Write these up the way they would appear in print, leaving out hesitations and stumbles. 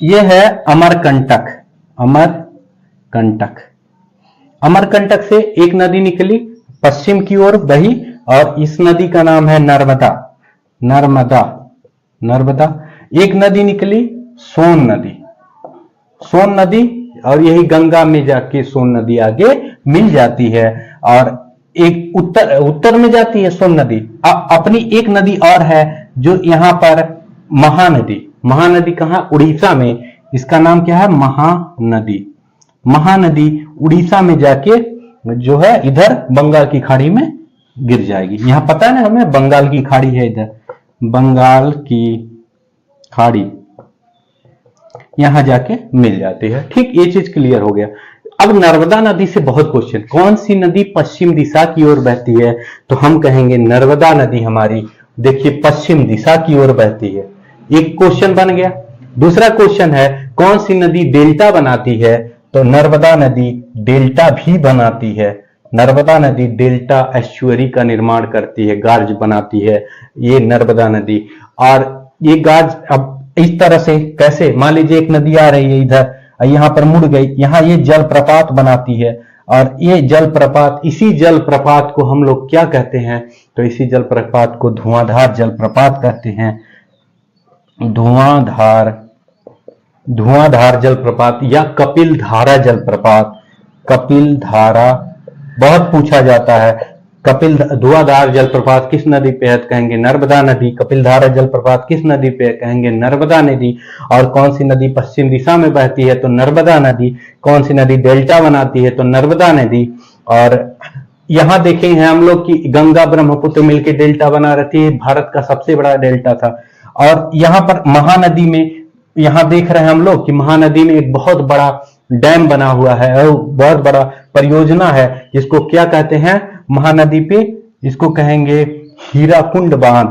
यह है अमरकंटक। अमरकंटक, अमरकंटक से एक नदी निकली, पश्चिम की ओर बही, और इस नदी का नाम है नर्मदा। नर्मदा, नर्मदा। एक नदी निकली, सोन नदी। सोन नदी, और यही गंगा में जाके सोन नदी आगे मिल जाती है। और एक उत्तर में जाती है सोन नदी। अपनी एक नदी और है जो यहां पर महानदी। महानदी कहां? उड़ीसा में। इसका नाम क्या है? महानदी। महानदी उड़ीसा में जाके जो है इधर बंगाल की खाड़ी में गिर जाएगी। यहां पता है ना हमें, बंगाल की खाड़ी है इधर, बंगाल की खाड़ी, यहां जाके मिल जाती है। ठीक, ये चीज क्लियर हो गया। अब नर्मदा नदी से बहुत क्वेश्चन, कौन सी नदी पश्चिम दिशा की ओर बहती है? तो हम कहेंगे नर्मदा नदी हमारी, देखिए, पश्चिम दिशा की ओर बहती है। एक क्वेश्चन बन गया। दूसरा क्वेश्चन है, कौन सी नदी डेल्टा बनाती है? तो नर्मदा नदी डेल्टा भी बनाती है। नर्मदा नदी डेल्टा एस्चुअरी का निर्माण करती है, गार्ज बनाती है ये नर्मदा नदी। और ये गार्ज अब इस तरह से कैसे, मान लीजिए एक नदी आ रही है इधर, यहां पर मुड़ गई, यहां ये जलप्रपात बनाती है। और ये जलप्रपात, इसी जलप्रपात को हम लोग क्या कहते हैं? तो इसी जलप्रपात को धुआंधार जलप्रपात कहते हैं। धुआंधार, धुआंधार जलप्रपात या कपिल धारा जलप्रपात। कपिल धारा बहुत पूछा जाता है। कपिल धुआंधार जलप्रपात किस नदी पे है? कहेंगे नर्मदा नदी। कपिल धारा जलप्रपात किस नदी पे है? कहेंगे नर्मदा नदी। और कौन सी नदी पश्चिम दिशा में बहती है? तो नर्मदा नदी। कौन सी नदी डेल्टा बनाती है? तो नर्मदा नदी। और यहां देखेंगे हम लोग कि गंगा ब्रह्मपुत्र मिलकर डेल्टा बना रहती है, भारत का सबसे बड़ा डेल्टा था। और यहां पर महानदी में, यहां देख रहे हैं हम लोग कि महानदी में एक बहुत बड़ा डैम बना हुआ है, और बहुत बड़ा परियोजना है, जिसको क्या कहते हैं? महानदी पे इसको कहेंगे हीराकुंड बांध।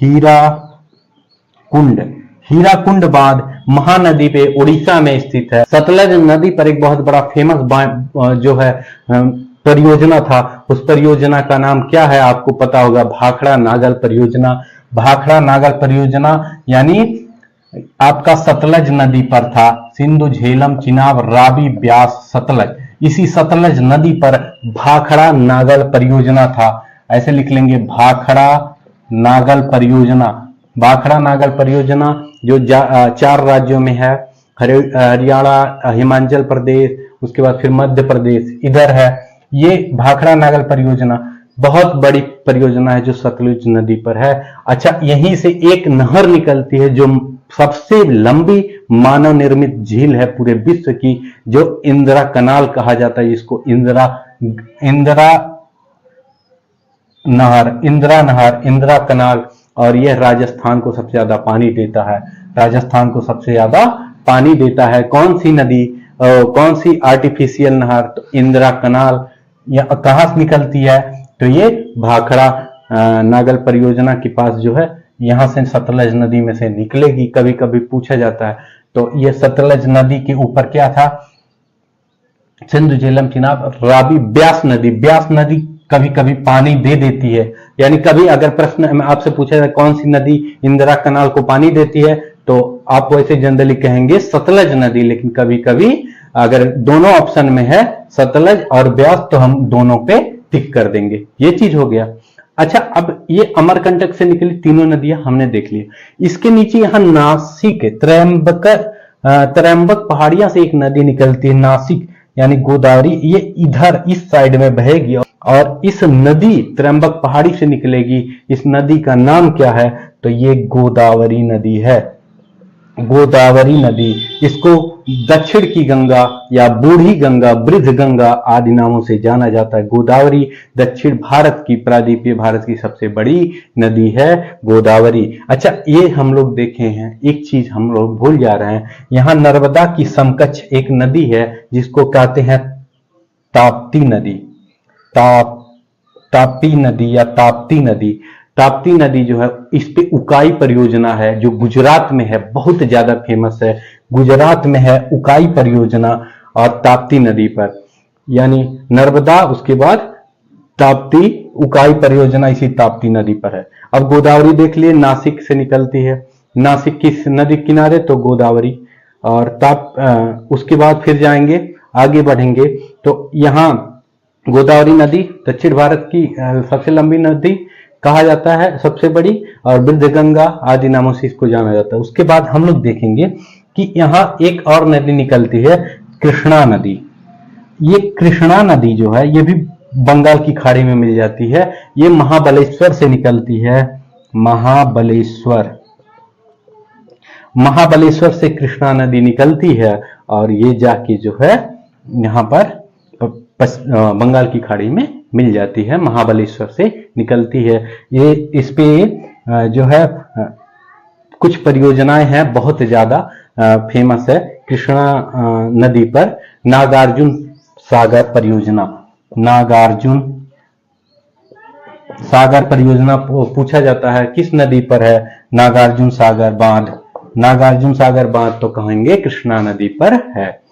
हीराकुंड, हीराकुंड बांध महानदी पे उड़ीसा में स्थित है। सतलज नदी पर एक बहुत बड़ा फेमस जो है परियोजना था, उस परियोजना का नाम क्या है? आपको पता होगा, भाखड़ा नागल परियोजना। भाखड़ा नागल परियोजना यानी आपका सतलज नदी पर था। सिंधु, झेलम, चिनाब, रावी, ब्यास, सतलज, इसी सतलज नदी पर भाखड़ा नागल परियोजना था। ऐसे लिख लेंगे, भाखड़ा नागल परियोजना। भाखड़ा नागल परियोजना जो 4 राज्यों में है, हरियाणा, हिमाचल प्रदेश, उसके बाद फिर मध्य प्रदेश इधर है। ये भाखड़ा नागल परियोजना बहुत बड़ी परियोजना है जो सतलुज नदी पर है। अच्छा, यहीं से एक नहर निकलती है जो सबसे लंबी मानव निर्मित झील है पूरे विश्व की, जो इंदिरा कनाल कहा जाता है, जिसको इंदिरा नहर, इंदिरा कनाल। और यह राजस्थान को सबसे ज्यादा पानी देता है। राजस्थान को सबसे ज्यादा पानी देता है कौन सी नदी, कौन सी आर्टिफिशियल नहर? तो इंदिरा कनाल। यह कहां से निकलती है? तो ये भाखड़ा नागल परियोजना के पास जो है, यहां से सतलज नदी में से निकलेगी, कभी कभी पूछा जाता है। तो ये सतलज नदी के ऊपर क्या था? सिंधु, झेलम, चिनाब, रावी, ब्यास नदी। ब्यास नदी कभी कभी पानी दे देती है, यानी कभी अगर प्रश्न आपसे पूछा जाए कौन सी नदी इंदिरा कनाल को पानी देती है, तो आप वैसे जनरली कहेंगे सतलज नदी। लेकिन कभी कभी अगर दोनों ऑप्शन में है सतलज और ब्यास, तो हम दोनों पे टिक कर देंगे। ये चीज हो गया। अच्छा, अब ये अमरकंटक से निकली तीनों नदियां हमने देख लिया। इसके नीचे यहां नासिक, त्रयंबक पहाड़ियां से एक नदी निकलती है, नासिक यानी गोदावरी। ये इधर इस साइड में बहेगी और इस नदी त्रयंबक पहाड़ी से निकलेगी। इस नदी का नाम क्या है? तो ये गोदावरी नदी है। गोदावरी नदी, इसको दक्षिण की गंगा या बूढ़ी गंगा, वृद्ध गंगा आदि नामों से जाना जाता है। गोदावरी दक्षिण भारत की, प्रायद्वीपीय भारत की सबसे बड़ी नदी है गोदावरी। अच्छा, ये हम लोग देखे हैं, एक चीज हम लोग भूल जा रहे हैं, यहाँ नर्मदा की समकक्ष एक नदी है जिसको कहते हैं ताप्ती नदी। ताप्ती नदी या ताप्ती नदी। ताप्ती नदी जो है, इस पे उकाई परियोजना है जो गुजरात में है, बहुत ज्यादा फेमस है। गुजरात में है उकाई परियोजना और ताप्ती नदी पर, यानी नर्मदा, उसके बाद ताप्ती, उकाई परियोजना इसी ताप्ती नदी पर है। अब गोदावरी देख लिए, नासिक से निकलती है। नासिक किस नदी किनारे? तो गोदावरी। और उसके बाद फिर जाएंगे, आगे बढ़ेंगे तो यहाँ गोदावरी नदी दक्षिण भारत की सबसे लंबी नदी कहा जाता है, सबसे बड़ी, और वृद्ध गंगा आदि नामों से इसको जाना जाता है। उसके बाद हम लोग देखेंगे कि यहाँ एक और नदी निकलती है, कृष्णा नदी। ये कृष्णा नदी जो है ये भी बंगाल की खाड़ी में मिल जाती है। ये महाबलेश्वर से निकलती है, महाबलेश्वर से कृष्णा नदी निकलती है और ये जाके जो है यहाँ पर बंगाल की खाड़ी में मिल जाती है, महाबलेश्वर से निकलती है। ये इस पे जो है कुछ परियोजनाएं हैं, बहुत ज्यादा फेमस है कृष्णा नदी पर। नागार्जुन सागर परियोजना, नागार्जुन सागर परियोजना पूछा जाता है किस नदी पर है, नागार्जुन सागर बांध। नागार्जुन सागर बांध तो कहेंगे कृष्णा नदी पर है।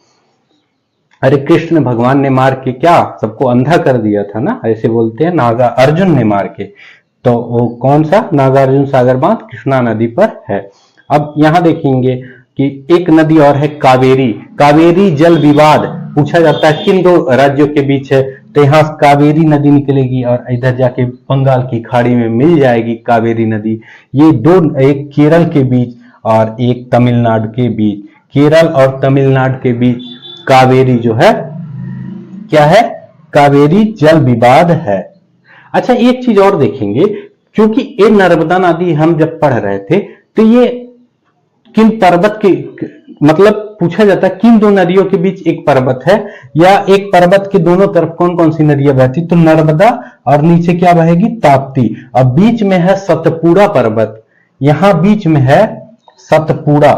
अरे कृष्ण भगवान ने मार के क्या सबको अंधा कर दिया था ना, ऐसे बोलते हैं, नागा अर्जुन ने मार के, तो वो कौन सा, नागार्जुन सागर बांध कृष्णा नदी पर है। अब यहां देखेंगे कि एक नदी और है कावेरी। कावेरी जल विवाद पूछा जाता है किन दो राज्यों के बीच है, तो यहाँ कावेरी नदी निकलेगी और इधर जाके बंगाल की खाड़ी में मिल जाएगी कावेरी नदी। ये दो, एक केरल के बीच और एक तमिलनाडु के बीच, केरल और तमिलनाडु के बीच कावेरी जो है क्या है, कावेरी जल विवाद है। अच्छा एक चीज और देखेंगे, क्योंकि ये नर्मदा नदी हम जब पढ़ रहे थे तो ये किन पर्वत के, मतलब पूछा जाता है किन दो नदियों के बीच एक पर्वत है, या एक पर्वत के दोनों तरफ कौन कौन सी नदियां बहती, तो नर्मदा और नीचे क्या बहेगी, ताप्ती। अब बीच में है सतपुड़ा पर्वत, यहां बीच में है सतपुड़ा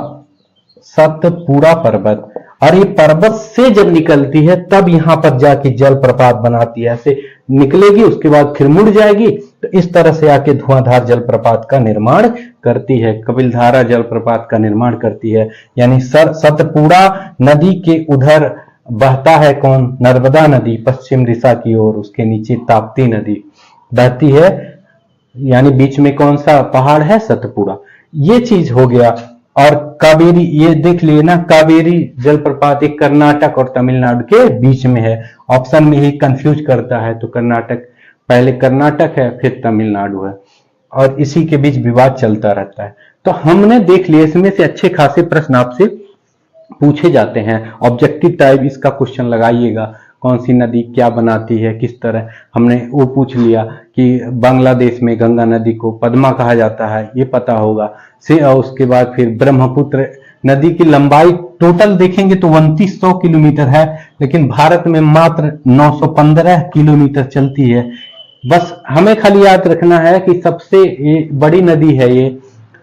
पर्वत, और ये पर्वत से जब निकलती है तब यहां पर जाके जलप्रपात बनाती है। ऐसे निकलेगी उसके बाद फिर मुड़ जाएगी, तो इस तरह से आके धुआंधार जलप्रपात का निर्माण करती है, कपिलधारा जलप्रपात का निर्माण करती है। यानी सतपुड़ा नदी के उधर बहता है कौन, नर्मदा नदी पश्चिम दिशा की ओर, उसके नीचे ताप्ती नदी बहती है, यानी बीच में कौन सा पहाड़ है, सतपुड़ा। ये चीज हो गया। और कावेरी, ये देख लिए ना, कावेरी जलप्रपात एक कर्नाटक और तमिलनाडु के बीच में है। ऑप्शन में ही कंफ्यूज करता है, तो कर्नाटक, पहले कर्नाटक है फिर तमिलनाडु है, और इसी के बीच विवाद चलता रहता है। तो हमने देख लिया, इसमें से अच्छे खासे प्रश्न आपसे पूछे जाते हैं, ऑब्जेक्टिव टाइप इसका क्वेश्चन लगाइएगा, कौन सी नदी क्या बनाती है, किस तरह। हमने वो पूछ लिया कि बांग्लादेश में गंगा नदी को पद्मा कहा जाता है, ये पता होगा से। उसके बाद फिर ब्रह्मपुत्र नदी की लंबाई टोटल देखेंगे तो 2900 किलोमीटर है, लेकिन भारत में मात्र 915 किलोमीटर चलती है। बस हमें खाली याद रखना है कि सबसे बड़ी नदी है ये,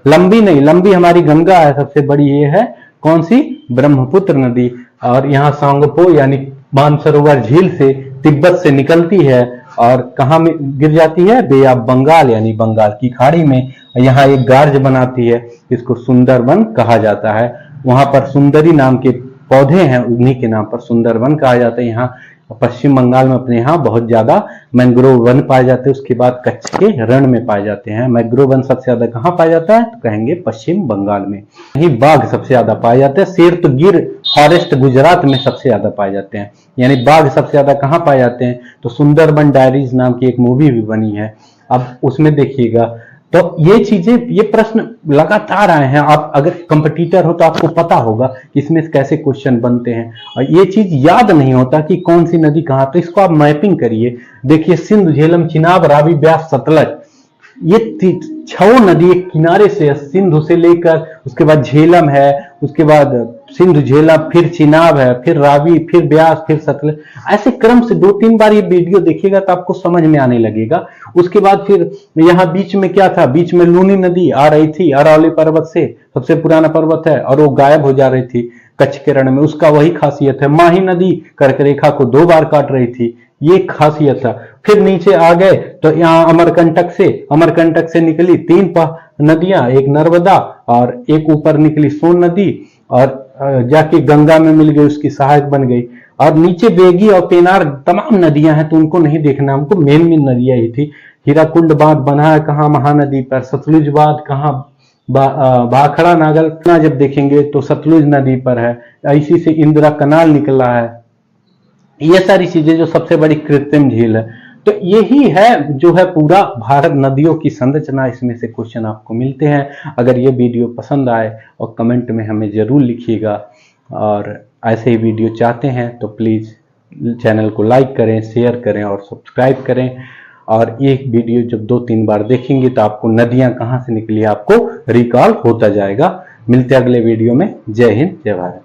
लंबी नहीं, लंबी हमारी गंगा है, सबसे बड़ी ये है कौन सी, ब्रह्मपुत्र नदी। और यहाँ सांगपो यानी मानसरोवर झील से तिब्बत से निकलती है और कहाँ में गिर जाती है, बे ऑफ बंगाल यानी बंगाल की खाड़ी में। यहाँ एक गार्ज बनाती है, इसको सुंदरबन कहा जाता है। वहां पर सुंदरी नाम के पौधे हैं, उन्हीं के नाम पर सुंदरबन कहा जाता है। यहाँ पश्चिम बंगाल में अपने यहाँ बहुत ज्यादा मैंग्रोव वन पाए जाते हैं, उसके बाद कच्छ के रण में पाए जाते हैं। मैंग्रोव वन सबसे ज्यादा कहाँ पाया जाता है, तो कहेंगे पश्चिम बंगाल में। यही बाघ सबसे ज्यादा पाए जाते हैं। शेर तो गिर फॉरेस्ट गुजरात में सबसे ज्यादा पाए जाते हैं, यानी बाघ सबसे ज्यादा कहाँ पाए जाते हैं, तो सुंदरबन डायरीज नाम की एक मूवी भी बनी है, अब उसमें देखिएगा। तो ये चीजें, ये प्रश्न लगातार आए हैं। आप अगर कंपटीटर हो तो आपको पता होगा कि इसमें कैसे क्वेश्चन बनते हैं, और ये चीज याद नहीं होता कि कौन सी नदी कहाँ, तो इसको आप मैपिंग करिए। देखिए सिंधु, झेलम, चिनाब, रावी, ब्यास, सतलज, ये 6 नदी एक किनारे से, सिंधु से लेकर, उसके बाद झेलम है, उसके बाद सिंधु झेलम, फिर चिनाब है, फिर रावी, फिर ब्यास, फिर सतलज, ऐसे क्रम से 2-3 बार ये वीडियो देखिएगा तो आपको समझ में आने लगेगा। उसके बाद फिर यहाँ बीच में क्या था, बीच में लूनी नदी आ रही थी अरावली पर्वत से, सबसे पुराना पर्वत है, और वो गायब हो जा रही थी कच्छ के रण में, उसका वही खासियत है। माही नदी कर्क रेखा को 2 बार काट रही थी, ये खासियत था। फिर नीचे आ गए तो यहाँ अमरकंटक से निकली 3 नदियां, एक नर्मदा और एक ऊपर निकली सोन नदी, और जाके गंगा में मिल गई, उसकी सहायक बन गई। और नीचे बेगी और पेनार तमाम नदियां हैं, तो उनको नहीं देखना, हमको मेन नदियां ही थी। हीराकुंड बांध बना है कहाँ, महानदी पर। सतलुज बांध कहाँ भाखड़ा नागल जब देखेंगे तो सतलुज नदी पर है, इसी से इंदिरा कनाल निकला है। ये सारी चीजें जो सबसे बड़ी कृत्रिम झील है। तो यही है जो है पूरा भारत नदियों की संरचना, इसमें से क्वेश्चन आपको मिलते हैं। अगर ये वीडियो पसंद आए और कमेंट में हमें जरूर लिखिएगा, और ऐसे ही वीडियो चाहते हैं तो प्लीज चैनल को लाइक करें, शेयर करें और सब्सक्राइब करें। और एक वीडियो जब 2-3 बार देखेंगे तो आपको नदियां कहां से निकली आपको रिकॉल होता जाएगा। मिलते हैं अगले वीडियो में। जय हिंद, जय भारत।